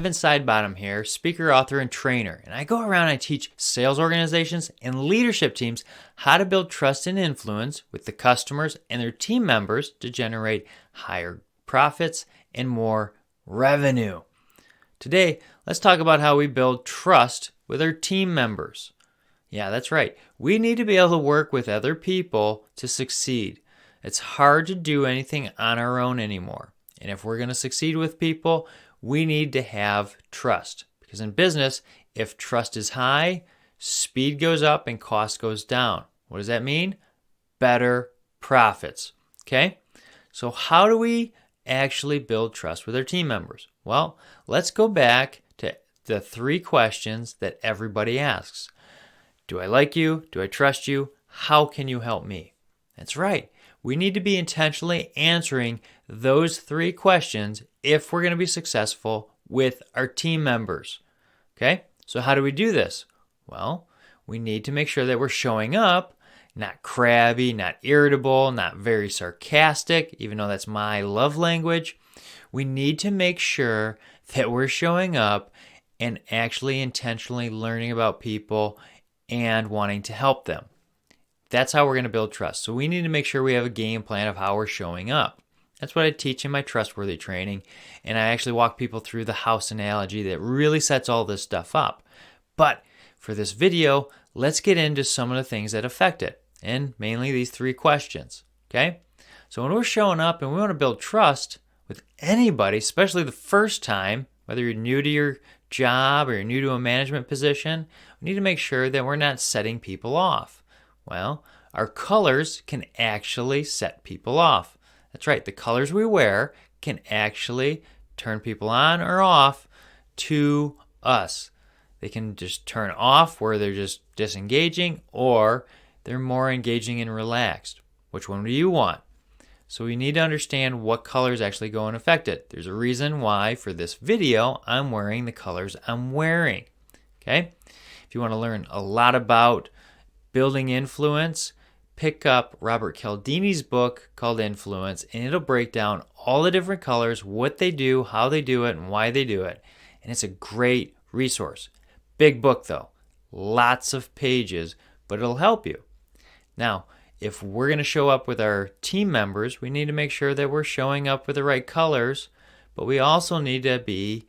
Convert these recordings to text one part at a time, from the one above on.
Evan Sidebottom here, speaker, author, and trainer. And I go around and I teach sales organizations and leadership teams how to build trust and influence with the customers and their team members to generate higher profits and more revenue. Today, let's talk about how we build trust with our team members. Yeah, that's right. We need to be able to work with other people to succeed. It's hard to do anything on our own anymore. And if we're going to succeed with people, we need to have trust. Because in business, if trust is high, speed goes up and cost goes down. What does that mean? Better profits. Okay? So how do we actually build trust with our team members? Well, let's go back to the 3 questions that everybody asks. Do I like you? Do I trust you? How can you help me? That's right. We need to be intentionally answering those 3 questions if we're going to be successful with our team members. Okay? So how do we do this? Well, we need to make sure that we're showing up, not crabby, not irritable, not very sarcastic, even though that's my love language. We need to make sure that we're showing up and actually intentionally learning about people and wanting to help them. That's how we're going to build trust. So we need to make sure we have a game plan of how we're showing up. That's what I teach in my trustworthy training. And I actually walk people through the house analogy that really sets all this stuff up. But for this video, let's get into some of the things that affect it. And mainly these 3 questions. Okay? So when we're showing up and we want to build trust with anybody, especially the first time, whether you're new to your job or you're new to a management position, we need to make sure that we're not setting people off. Well, our colors can actually set people off. That's right, the colors we wear can actually turn people on or off to us. They can just turn off where they're just disengaging, or they're more engaging and relaxed. Which one do you want? So we need to understand what colors actually go and affect it. There's a reason why for this video I'm wearing the colors I'm wearing. Okay? If you want to learn a lot about building influence, pick up Robert Cialdini's book called Influence, and it'll break down all the different colors, what they do, how they do it, and why they do it. And it's a great resource. Big book though. Lots of pages, but it'll help you. Now, if we're going to show up with our team members, we need to make sure that we're showing up with the right colors, but we also need to be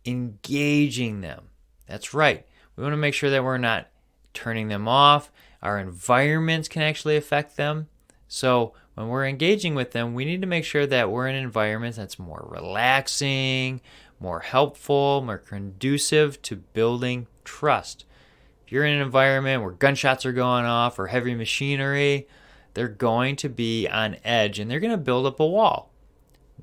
engaging them. That's right. We want to make sure that we're not turning them off. Our environments can actually affect them. So when we're engaging with them, we need to make sure that we're in an environment that's more relaxing, more helpful, more conducive to building trust. If you're in an environment where gunshots are going off or heavy machinery, they're going to be on edge and they're going to build up a wall.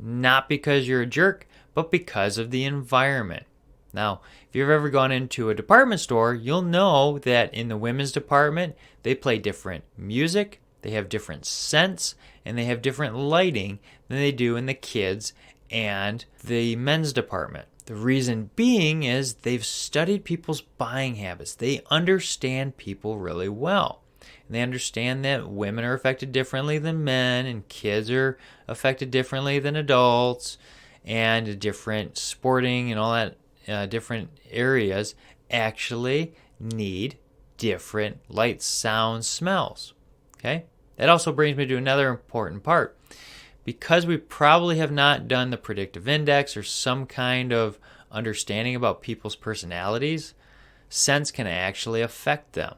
Not because you're a jerk, but because of the environment. Now, if you've ever gone into a department store, you'll know that in the women's department, they play different music, they have different scents, and they have different lighting than they do in the kids and the men's department. The reason being is they've studied people's buying habits. They understand people really well. And they understand that women are affected differently than men, and kids are affected differently than adults, and different sporting and all that different areas actually need different lights, sounds, smells. Okay? That also brings me to another important part. Because we probably have not done the predictive index or some kind of understanding about people's personalities, scents can actually affect them.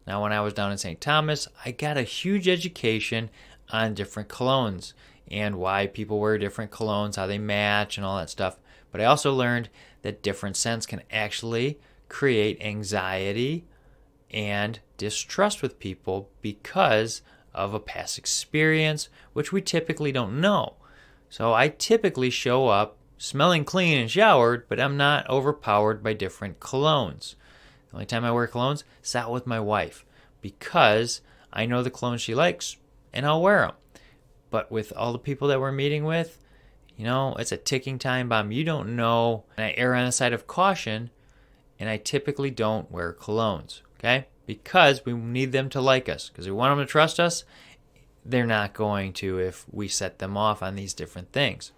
Now, when I was down in St. Thomas, I got a huge education on different colognes and why people wear different colognes, how they match and all that stuff. But I also learned that different scents can actually create anxiety and distrust with people because of a past experience, which we typically don't know. So I typically show up smelling clean and showered, but I'm not overpowered by different colognes. The only time I wear colognes is out with my wife because I know the cologne she likes and I'll wear them. But with all the people that we're meeting with, you know, it's a ticking time bomb. You don't know. And I err on the side of caution, and I typically don't wear colognes, okay? Because we need them to like us. Because we want them to trust us. They're not going to if we set them off on these different things.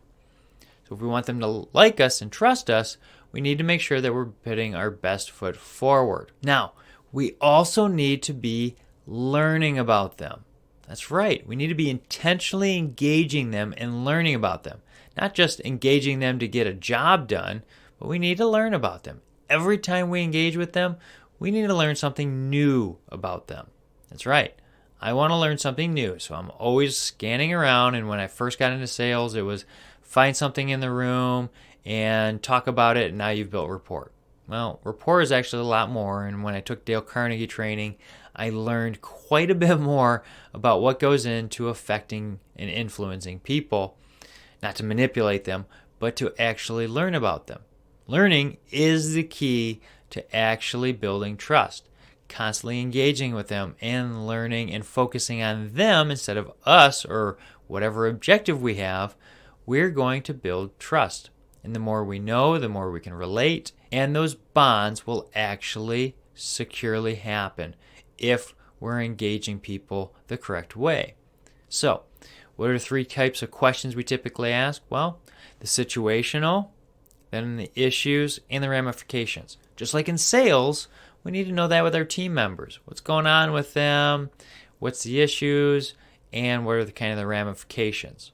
So if we want them to like us and trust us, we need to make sure that we're putting our best foot forward. Now, we also need to be learning about them. That's right. We need to be intentionally engaging them and learning about them. Not just engaging them to get a job done, but we need to learn about them. Every time we engage with them, we need to learn something new about them. That's right. I want to learn something new, so I'm always scanning around. And when I first got into sales, it was find something in the room and talk about it, and now you've built rapport. Well, rapport is actually a lot more, and when I took Dale Carnegie training, I learned quite a bit more about what goes into affecting and influencing people, not to manipulate them, but to actually learn about them. Learning is the key to actually building trust. Constantly engaging with them and learning and focusing on them instead of us or whatever objective we have, we're going to build trust. And the more we know, the more we can relate, and those bonds will actually securely happen if we're engaging people the correct way. So, what are 3 types of questions we typically ask? Well, the situational, then the issues, and the ramifications. Just like in sales, we need to know that with our team members. What's going on with them? What's the issues? And what are the kind of the ramifications?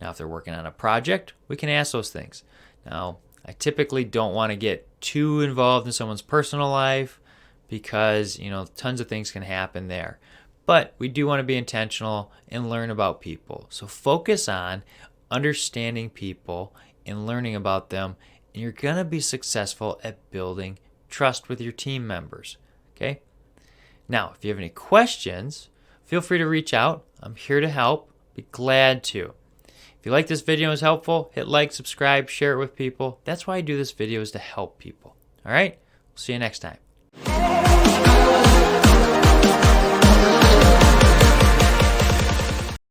Now, if they're working on a project, we can ask those things. Now, I typically don't want to get too involved in someone's personal life because, tons of things can happen there. But we do want to be intentional and learn about people. So focus on understanding people and learning about them, and you're going to be successful at building trust with your team members. Okay? Now, if you have any questions, feel free to reach out. I'm here to help. Be glad to. If you like this video and it's helpful, hit like, subscribe, share it with people. That's why I do this video, is to help people. All right? We'll see you next time.